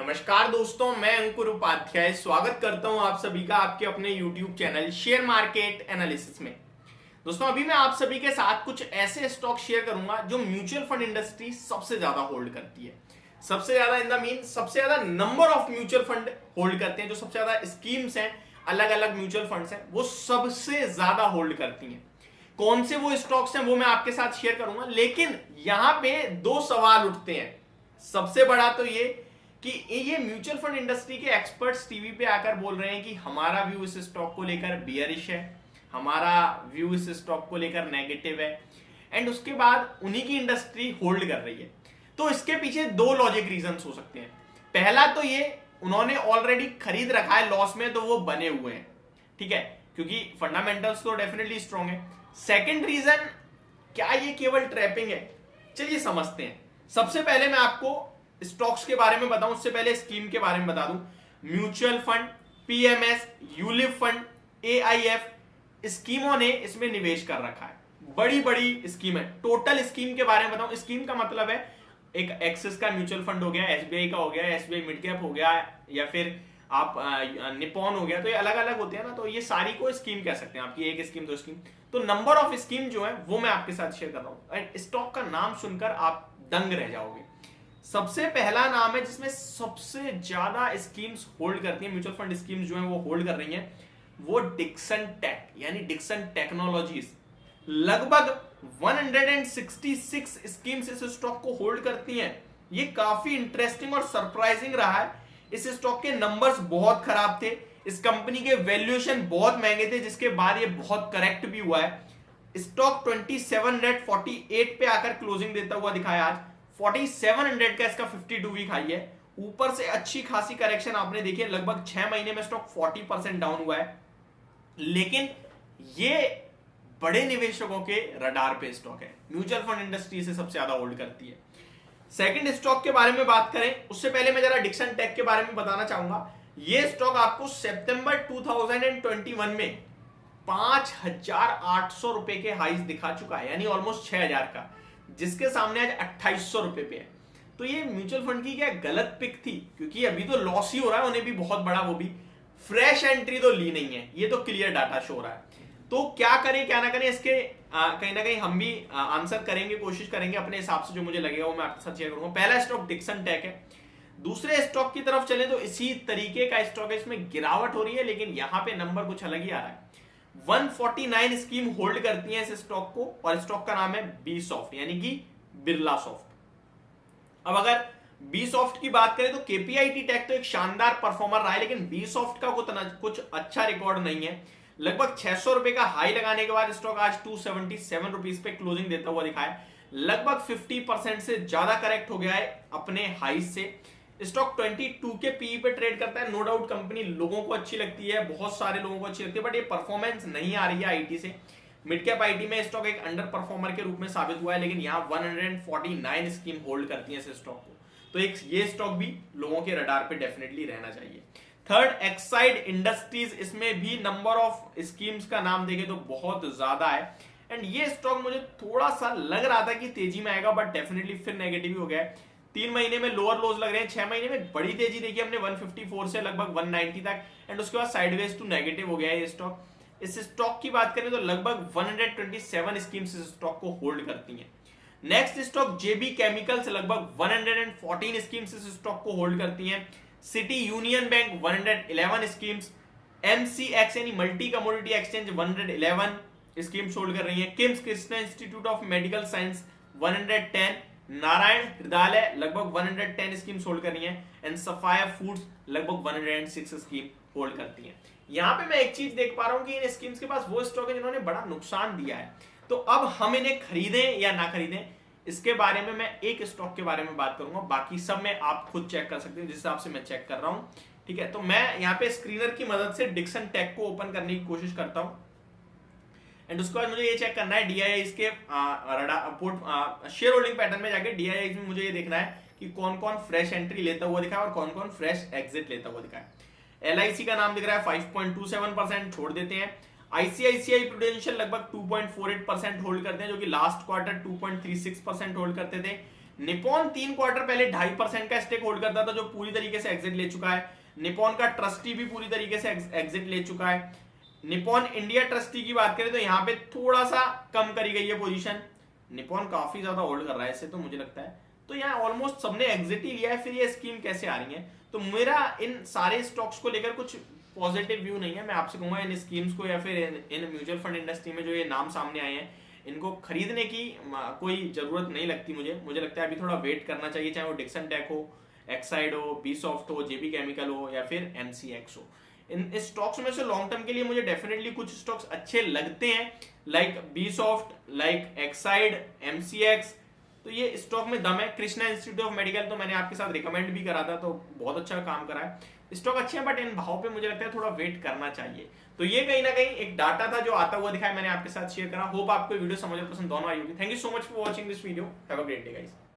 नमस्कार दोस्तों, मैं अंकुर उपाध्याय स्वागत करता हूं आप सभी का आपके अपने YouTube channel share market analysis में। दोस्तों, अभी मैं आप सभी के साथ कुछ ऐसे स्टॉक शेयर करूंगा जो म्यूचुअल फंड इंडस्ट्री सबसे ज्यादा होल्ड करती है। सबसे ज्यादा इन द मीन सबसे ज्यादा number of mutual fund hold करते हैं। जो सबसे ज्यादा स्कीम्स हैं, अलग अलग म्यूचुअल फंड्स हैं, वो सबसे ज्यादा होल्ड करती हैं। कौन से वो स्टॉक्स हैं वो मैं आपके साथ शेयर करूंगा, लेकिन यहां पे दो सवाल उठते हैं। सबसे बड़ा तो ये कि ये म्यूचुअल फंड इंडस्ट्री के एक्सपर्ट्स टीवी पे आकर बोल रहे हैं कि हमारा व्यू इस स्टॉक को लेकर बियरिश है, हमारा व्यू इस स्टॉक को लेकर नेगेटिव है, एंड उसके बाद उन्हीं की इंडस्ट्री होल्ड कर रही है। तो इसके पीछे दो लॉजिक रीजंस हो सकते हैं। पहला तो ये, उन्होंने ऑलरेडी खरीद रखा है लॉस में, तो वो बने हुए हैं, ठीक है, क्योंकि फंडामेंटल्स तो डेफिनेटली स्ट्रांग है। सेकेंड रीजन, क्या ये केवल ट्रैपिंग है? चलिए समझते हैं। सबसे पहले मैं आपको स्टॉक्स के बारे में बताऊं, उससे पहले स्कीम के बारे में बता दूं। Mutual fund, PMS, ULIP fund, AIF स्कीमों ने इसमें निवेश कर रखा है। बड़ी बड़ी स्कीम है। टोटल स्कीम के बारे में बताऊं, स्कीम का मतलब है एक एक्सिस का म्यूचुअल फंड हो गया, एसबीआई का हो गया, एसबीआई मिड कैप हो गया, या फिर आप निपॉन हो गया, तो ये अलग अलग होते हैं ना, तो ये सारी को स्कीम कह सकते हैं। आपकी एक स्कीम, दो स्कीम, तो नंबर ऑफ स्कीम जो है वो मैं आपके साथ शेयर कर रहा हूं। एंड स्टॉक का नाम सुनकर आप दंग रह जाओगे। सबसे पहला नाम है जिसमें सबसे ज्यादा स्कीम्स होल्ड करती हैं, म्यूचुअल फंड स्कीम्स जो हैं वो होल्ड कर रही हैं, वो डिक्सन टेक यानी डिक्सन टेक्नोलॉजीज। लगभग 166 स्कीम्स इस स्टॉक को होल्ड करती हैं। ये काफी इंटरेस्टिंग और सरप्राइजिंग रहा है। इस स्टॉक के नंबर्स बहुत खराब थे, इस कंपनी के वैल्यूएशन बहुत महंगे थे, जिसके बाद ये बहुत करेक्ट भी हुआ है। स्टॉक 2748 पे आकर क्लोजिंग देता हुआ दिखाया आज। 4700 का इसका 52 वीक हाई है। ऊपर से अच्छी खासी करेक्शन आपने देखी है। लगभग 6 महीने में स्टॉक 40% डाउन हुआ है, लेकिन ये बड़े निवेशकों के रडार पे स्टॉक है। म्यूचुअल फंड इंडस्ट्री से सबसे ज्यादा होल्ड करती है। सेकंड स्टॉक के बारे में बात करें, उससे पहले मैं जरा डिक्सन टेक के बारे में बताना चाहूंगा। ये स्टॉक आपको सितंबर 2021 में 5800 रुपए के हाईज दिखा चुका है, यानी ऑलमोस्ट 6000 का, जिसके सामने आज 2800 रुपए पे है। तो ये म्यूचुअल फंड की क्या गलत पिक थी? क्योंकि अभी तो लॉस ही हो रहा है, उन्हें भी बहुत बड़ा, वो भी फ्रेश एंट्री तो ली नहीं है, ये तो क्लियर डाटा शो हो रहा है। तो क्या करें क्या ना करें, इसके कहीं ना कहीं हम भी आंसर करेंगे, कोशिश करेंगे अपने हिसाब से, जो मुझे लगेगा वो मैं आपके साथ शेयर करूंगा। पहला स्टॉक डिक्सन टेक है। दूसरे स्टॉक की तरफ चले तो इसी तरीके का स्टॉक है, इसमें गिरावट हो रही है, लेकिन यहां पे नंबर कुछ अलग ही आ रहा है। 149 स्कीम होल्ड करती है इस स्टॉक को, और स्टॉक का नाम है बी सॉफ्ट, यानी कि बिरला सॉफ्ट। अब अगर बी सॉफ्ट की बात करें तो केपीआईटी टेक तो एक शानदार परफॉर्मर रहा है, लेकिन बी सॉफ्ट का कुछ अच्छा रिकॉर्ड नहीं है। लगभग 600 रुपए का हाई लगाने के बाद स्टॉक आज 277 रुपीज पे क्लोजिंग देता हुआ दिखा है। लगभग 50% से ज्यादा करेक्ट हो गया है अपने हाई से। स्टॉक 22 के पीई पे ट्रेड करता है। नो डाउट कंपनी लोगों को अच्छी लगती है, बहुत सारे लोगों को अच्छी लगती है, बट ये परफॉर्मेंस नहीं आ रही है आईटी से। मिड कैप आईटी में स्टॉक एक अंडर परफॉर्मर के रूप में साबित हुआ है, लेकिन यहाँ 149 स्कीम होल्ड करती है इस स्टॉक को। तो एक ये स्टॉक भी लोगों के रडार पे डेफिनेटली रहना चाहिए। थर्ड, एक्साइड इंडस्ट्रीज, इसमें भी नंबर ऑफ स्कीम्स का नाम देखें तो बहुत ज्यादा है। एंड ये स्टॉक मुझे थोड़ा सा लग रहा था कि तेजी में आएगा, बट डेफिनेटली फिर नेगेटिव हो गया है। 3 महीने में लोअर लोज लग रहे हैं, 6 महीने में बड़ी तेजी देखी हमने 154 से लगभग 190 तक, एंड उसके बाद साइडवेज टू नेगेटिव हो गया है ये स्टॉक। इस स्टॉक की बात करें तो लगभग 127 स्कीम्स इस स्टॉक को होल्ड करती हैं। नेक्स्ट स्टॉक जेबी केमिकल्स, लगभग 114 स्कीम्स इस स्टॉक को होल्ड करती हैं। City Union Bank 111 schemes, MCX यानी multi commodity exchange 111 schemes hold कर रही हैं। KIMS Krishna institute of medical science 110, Narayana Hrudayalaya लगभग 110 स्कीम्स होल्ड कर रही हैं, एंड सफायर फूड्स लगभग 106 स्कीम होल्ड करती हैं। यहां पे मैं एक चीज देख पा रहा हूं कि इन स्कीम्स के पास वो स्टॉक है जिन्होंने बड़ा नुकसान दिया है। तो अब हम इन्हें खरीदें या ना खरीदें, इसके बारे में मैं एक स्टॉक के बारे में बात करूंगा, बाकी सब में आप खुद चेक कर सकते हैं जिस हिसाब से मैं चेक कर रहा हूं, ठीक है। तो मैं यहाँ पे स्क्रीनर की मदद से डिक्सन टेक को ओपन करने की कोशिश करता हूं, एंड उसके बाद मुझे ये चेक करना है डीआईआईज के शेयर होल्डिंग पैटर्न में जाके डीआईआईज में मुझे ये देखना है कि कौन कौन फ्रेश एंट्री लेता हुआ दिखा है और कौन कौन फ्रेश एग्जिट लेता हुआ दिखा है। एलआईसी का नाम दिख रहा है 5.27%, छोड़ देते हैं। आईसीआईसीआई प्रूडेंशियल लगभग 2.48% होल्ड करते हैं, जो कि लास्ट क्वार्टर 2.36% होल्ड करते थे। निपॉन 3 क्वार्टर पहले 2.5% का स्टेक होल्ड करता था, जो पूरी तरीके से एग्जिट ले चुका है। निपॉन का ट्रस्टी भी पूरी तरीके से एग्जिट ले चुका है। निपॉन इंडिया ट्रस्टी की बात करें तो यहाँ पे थोड़ा सा कम करी गई है पोजीशन। निपॉन काफी ज्यादा होल्ड कर रहा है इससे, तो मुझे लगता है तो यहाँ ऑलमोस्ट सबने एग्जिट ही लिया है। फिर ये स्कीम कैसे आ रही है, तो मेरा इन सारे स्टॉक्स को लेकर कुछ पॉजिटिव व्यू नहीं है। मैं आपसे कहूंगा इन स्कीम्स को या फिर इन म्यूचुअल फंड इंडस्ट्री में जो ये नाम सामने आए हैं इनको खरीदने की कोई जरूरत नहीं लगती मुझे लगता है अभी थोड़ा वेट करना चाहिए, चाहे वो डिक्सन टेक हो, एक्साइड हो, बी सॉफ्ट हो, जेबी केमिकल हो या फिर एमसीएक्स हो। इन स्टॉक्स में से लॉन्ग टर्म के लिए मुझे डेफिनेटली कुछ स्टॉक्स अच्छे लगते हैं, like B soft, like Exide, MCX. तो ये स्टॉक में दम है। कृष्णा इंस्टीट्यूट ऑफ मेडिकल तो मैंने आपके साथ रिकमेंड भी करा था, तो बहुत अच्छा काम करा है। स्टॉक अच्छे हैं बट इन भाव पे मुझे लगता है थोड़ा वेट करना चाहिए। तो ये कहीं ना कहीं एक डाटा था जो आता हुआ दिखाया, मैंने आपके साथ शेयर करा। होप आपको वीडियो समझ और पसंद दोनों आई होगी। Thank you so much for watching this video. Have a great day guys.